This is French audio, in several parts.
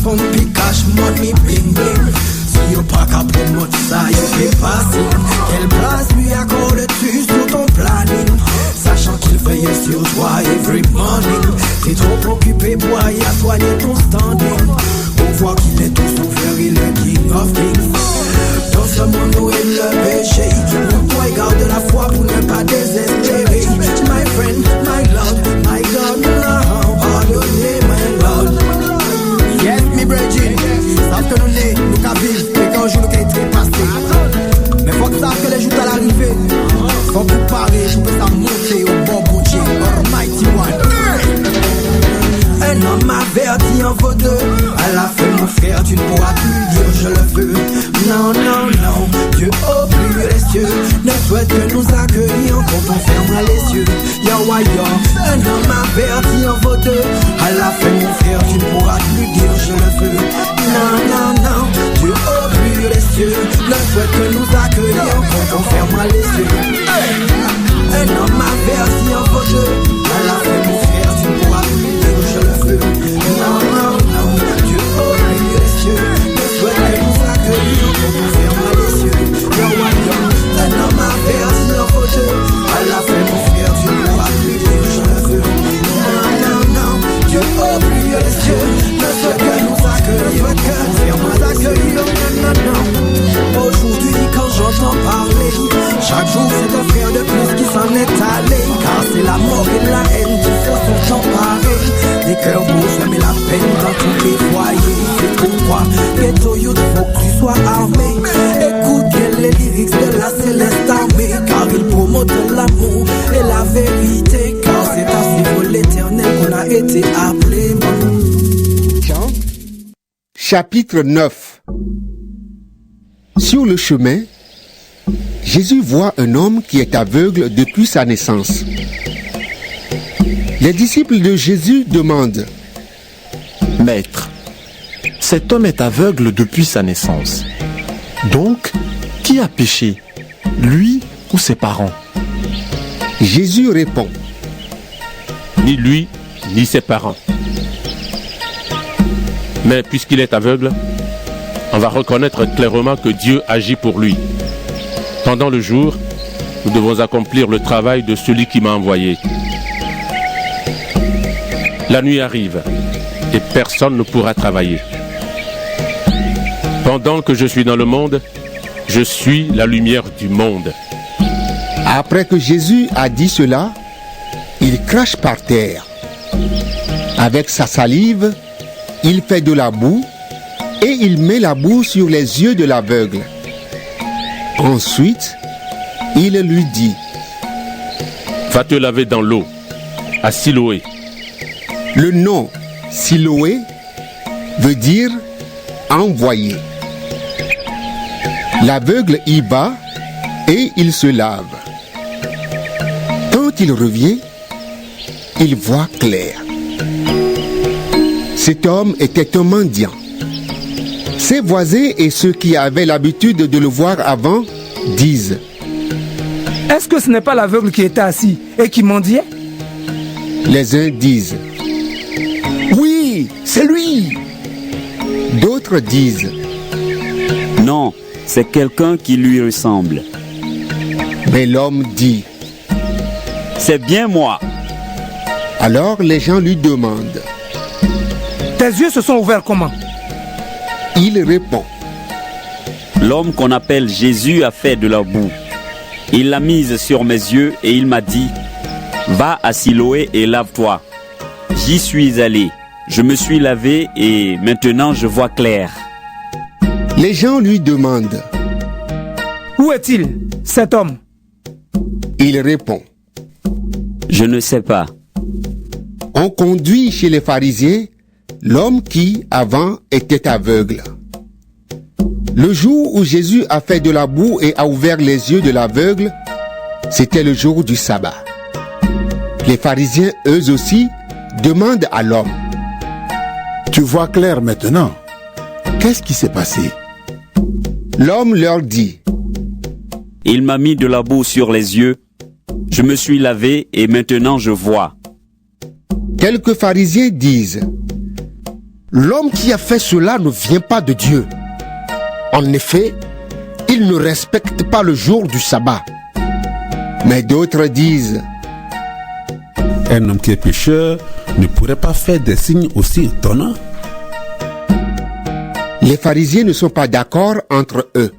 phone, puis cash money, bling bling. Si y'a pas qu'à promote ça, y'a fait passer. Quelle place lui accordes-tu sur ton planning? Sachant qu'il veille sur toi every morning. T'es trop occupé pour aller à soigner ton standing. On voit qu'il est tout souffert, il est king of kings. Dans ce monde où il le péché, on doit garder la foi pour ne pas désespérer. My friend, my Lord, my God, now, pardonnez, my Lord. Yes, me brethren, savent que nous qu'à vivre, et qu'un jour nous qu'à être passé. Mais faut que ça que les jours à l'arrivée, faut préparer, je peux ça monter au bon Dieu, Almighty One. Un homme averti en vaut deux. À la fin, mon frère, tu ne pourras plus dire je le veux. Non, non, non, Dieu au plus les cieux ne souhaite que nous accueillir quand on ferme les yeux. Yo, yo, un homme averti en vaut deux. À la fin, mon frère, tu ne pourras plus dire je le veux. Non, non, non, Dieu au plus les cieux ne souhaite que nous accueillir quand on ferme les yeux. Un homme averti en vaut deux. À la fin, mon frère, tu ne pourras plus dire je le veux. Non, non, non, Dieu au plus les cieux ne souhaite que nous accueillir quand on ferme les yeux. Yo, yo, un homme averti en vaut deux. À la fin, mon frère, tu ne pourras plus dire je le veux. Non, non, non, Dieu au plus les cieux ne souhaite que nous accueillir quand on ferme les yeux. Non, non, non. Aujourd'hui, quand j'entends parler, chaque jour c'est un frère de plus qui s'en est allé. Car c'est la mort et la haine qui se sont emparés. Des cœurs bouges, mais la peine dans tous les foyers. C'est pourquoi, ghetto youth, faut que tu sois armé. Écoute les lyrics de la céleste armée. Car ils promotent l'amour et la vérité. Car c'est à suivre l'éternel qu'on a été appelé. Jean, chapitre 9. Sur le chemin, Jésus voit un homme qui est aveugle depuis sa naissance. Les disciples de Jésus demandent: Maître, cet homme est aveugle depuis sa naissance. Donc, qui a péché, lui ou ses parents? Jésus répond: Ni lui, ni ses parents. Mais puisqu'il est aveugle, on va reconnaître clairement que Dieu agit pour lui. Pendant le jour, nous devons accomplir le travail de celui qui m'a envoyé. La nuit arrive et personne ne pourra travailler. Pendant que je suis dans le monde, je suis la lumière du monde. Après que Jésus a dit cela, il crache par terre. Avec sa salive, il fait de la boue et il met la boue sur les yeux de l'aveugle. Ensuite, il lui dit: Va te laver dans l'eau, à Siloé. Le nom Siloé veut dire envoyé. L'aveugle y va et il se lave. Quand il revient, il voit clair. Cet homme était un mendiant. Ses voisins et ceux qui avaient l'habitude de le voir avant disent: Est-ce que ce n'est pas l'aveugle qui était assis et qui mendiait? Les uns disent: Oui, c'est lui. D'autres disent: Non, c'est quelqu'un qui lui ressemble. Mais l'homme dit: C'est bien moi. Alors les gens lui demandent: Tes yeux se sont ouverts comment? Il répond: L'homme qu'on appelle Jésus a fait de la boue. Il l'a mise sur mes yeux et il m'a dit: Va à Siloé et lave-toi. J'y suis allé. Je me suis lavé et maintenant je vois clair. Les gens lui demandent: Où est-il, cet homme? Il répond: Je ne sais pas. On conduit chez les pharisiens l'homme qui, avant, était aveugle. Le jour où Jésus a fait de la boue et a ouvert les yeux de l'aveugle, c'était le jour du sabbat. Les pharisiens, eux aussi, demandent à l'homme: Tu vois clair maintenant. Qu'est-ce qui s'est passé? L'homme leur dit: Il m'a mis de la boue sur les yeux. Je me suis lavé et maintenant je vois. Quelques pharisiens disent: L'homme qui a fait cela ne vient pas de Dieu. En effet, il ne respecte pas le jour du sabbat. Mais d'autres disent, un homme qui est pécheur ne pourrait pas faire des signes aussi étonnants. les pharisiens ne sont pas d'accord entre eux.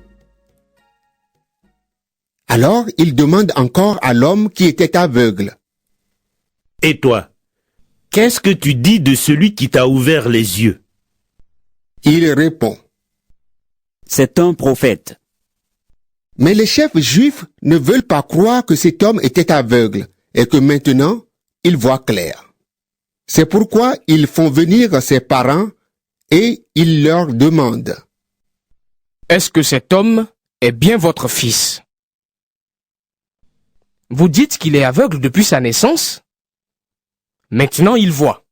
Alors, ils demandent encore à l'homme qui était aveugle. Et toi, qu'est-ce que tu dis de celui qui t'a ouvert les yeux? Il répond. C'est un prophète. Mais les chefs juifs ne veulent pas croire que cet homme était aveugle et que maintenant, il voit clair. C'est pourquoi ils font venir ses parents et ils leur demandent. Est-ce que cet homme est bien votre fils? Vous dites qu'il est aveugle depuis sa naissance? Maintenant il voit.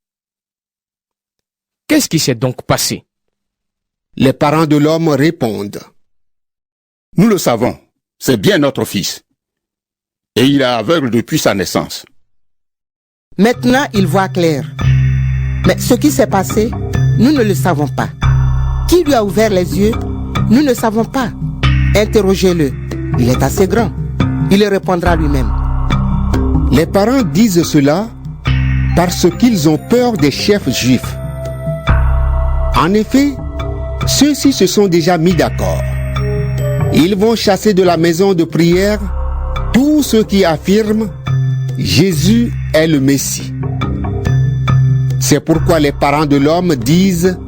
Qu'est-ce qui s'est donc passé? Les parents de l'homme répondent. Nous le savons, c'est bien notre fils. Et il est aveugle depuis sa naissance. Maintenant, il voit clair. Mais ce qui s'est passé, nous ne le savons pas. Qui lui a ouvert les yeux, nous ne savons pas. Interrogez-le. Il est assez grand. Il le répondra lui-même. Les parents disent cela parce qu'ils ont peur des chefs juifs. En effet, ceux-ci se sont déjà mis d'accord. Ils vont chasser de la maison de prière tous ceux qui affirment Jésus est le Messie. C'est pourquoi les parents de l'homme disent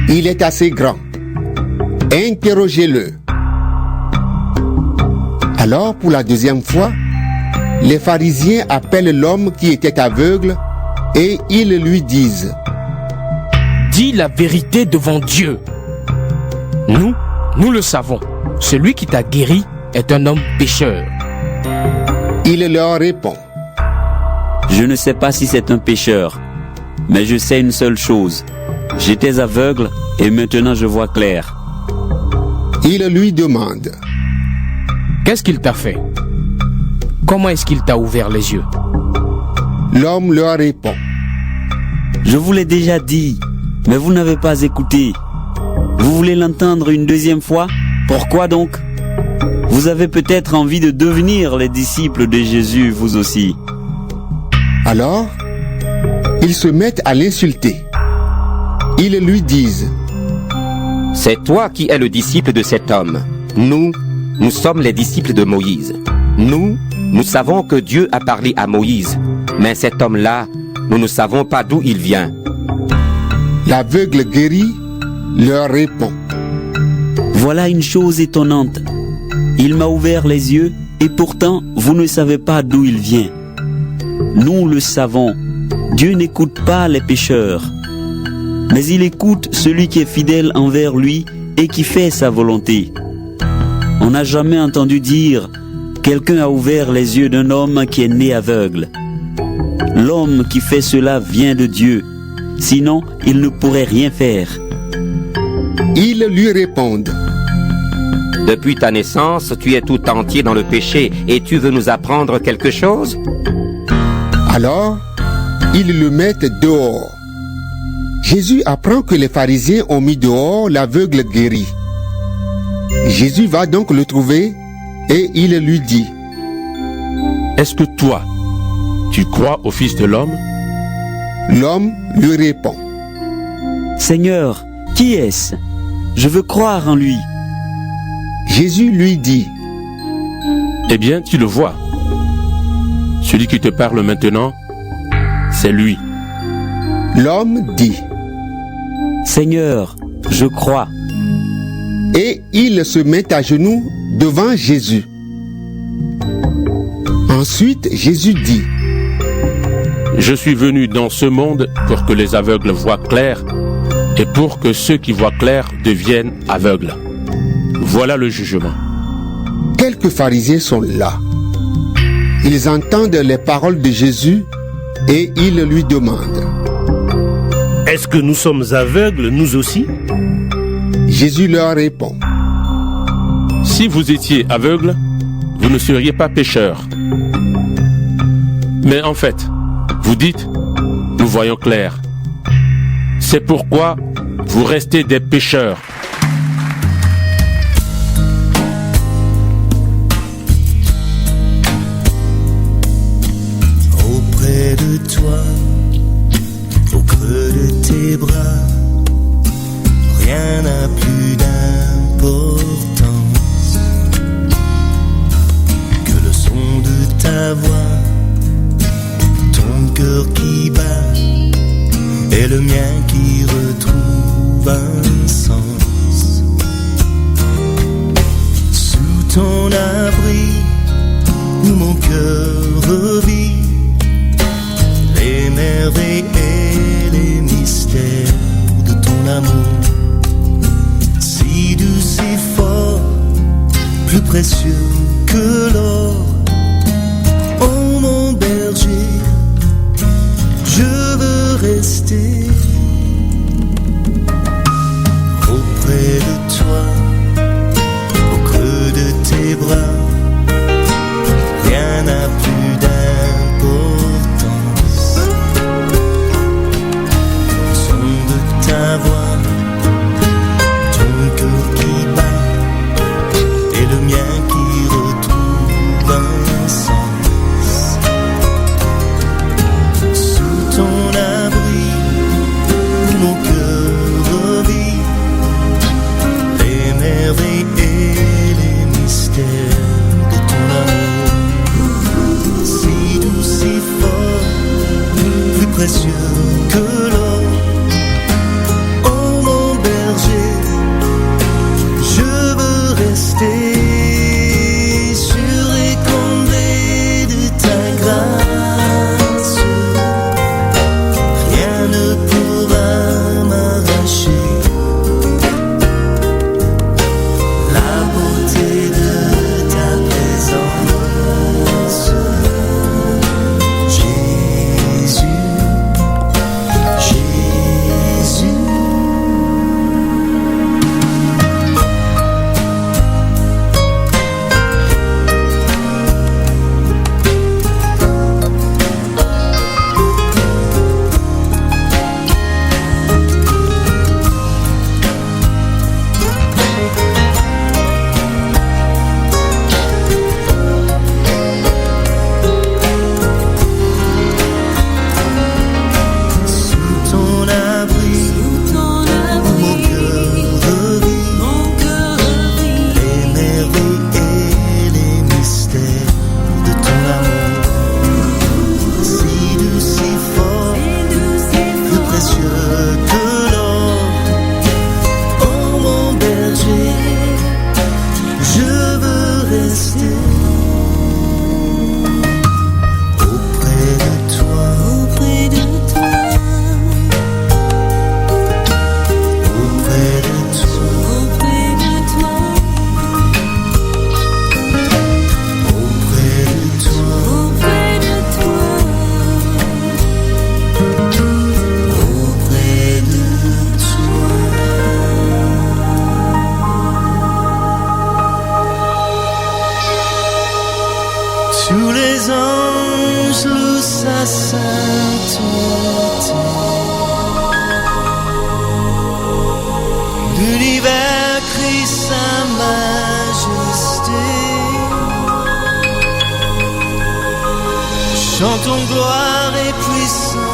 il est assez grand. Interrogez-le. Alors, pour la deuxième fois, les pharisiens appellent l'homme qui était aveugle et ils lui disent Dis la vérité devant Dieu. Nous le savons. Celui qui t'a guéri est un homme pécheur. Il leur répond. Je ne sais pas si c'est un pécheur, mais je sais une seule chose. J'étais aveugle et maintenant je vois clair. Il lui demande. Qu'est-ce qu'il t'a fait? Comment est-ce qu'il t'a ouvert les yeux? L'homme leur répond. Je vous l'ai déjà dit, mais vous n'avez pas écouté. Vous voulez l'entendre une deuxième fois? Pourquoi donc? Vous avez peut-être envie de devenir les disciples de Jésus, vous aussi. Alors, ils se mettent à l'insulter. Ils lui disent. C'est toi qui es le disciple de cet homme. Nous sommes les disciples de Moïse. Nous savons que Dieu a parlé à Moïse. Mais cet homme-là, nous ne savons pas d'où il vient. L'aveugle guéri leur répond. Voilà une chose étonnante. Il m'a ouvert les yeux et pourtant vous ne savez pas d'où il vient. Nous le savons. Dieu n'écoute pas les pécheurs. Mais il écoute celui qui est fidèle envers lui et qui fait sa volonté. On n'a jamais entendu dire « Quelqu'un a ouvert les yeux d'un homme qui est né aveugle ». L'homme qui fait cela vient de Dieu. Sinon, il ne pourrait rien faire. Ils lui répondent. Depuis ta naissance, tu es tout entier dans le péché et tu veux nous apprendre quelque chose? Alors, ils le mettent dehors. Jésus apprend que les pharisiens ont mis dehors l'aveugle guéri. Jésus va donc le trouver et il lui dit. Est-ce que toi, tu crois au Fils de l'homme? L'homme lui répond. Seigneur, qui est-ce? Je veux croire en lui. Jésus lui dit. Eh bien, tu le vois. Celui qui te parle maintenant, c'est lui. L'homme dit. Seigneur, je crois. Et il se met à genoux devant Jésus. Ensuite, Jésus dit. Je suis venu dans ce monde pour que les aveugles voient clair et pour que ceux qui voient clair deviennent aveugles. Voilà le jugement. Quelques pharisiens sont là. Ils entendent les paroles de Jésus et ils lui demandent. Est-ce que nous sommes aveugles, nous aussi? Jésus leur répond. Si vous étiez aveugles, vous ne seriez pas pécheurs. Mais en fait, vous dites, nous voyons clair. C'est pourquoi vous restez des pécheurs. Auprès de toi, au creux de tes bras, rien n'a plus d'importance que le son de ta voix, ton cœur qui bat et le mien qui retrouve un sens. Sous ton abri, où mon cœur revit les merveilles et les mystères de ton amour, si doux, si fort, plus précieux que l'or. Oh mon berger, je veux rester auprès de toi, au creux de tes bras, rien n'a plus d'importance. Le son de ta voix, ton cœur qui bat et le mien qui retrouve un sens. Sous ton abri, mon cœur revit les merveilles et les mystères de ton amour, si doux, si fort, plus précieux que l'or. Oh mon berger, je veux rester sûr et comblé de ta grâce. Rien ne pourra m'arracher la beauté de ta présence. Jésus, Jésus. Sous ton abri, mon cœur revit les merveilles et les mystères de ton amour, si doux, si fort, plus précieux que l'or. Oh mon berger, je veux rester auprès de toi, auprès de toi, auprès de toi, auprès de toi, auprès de toi, auprès de toi, auprès de toi. Tous les anges louent sa sainteté, l'univers crie sa majesté. Chantons gloire et puissance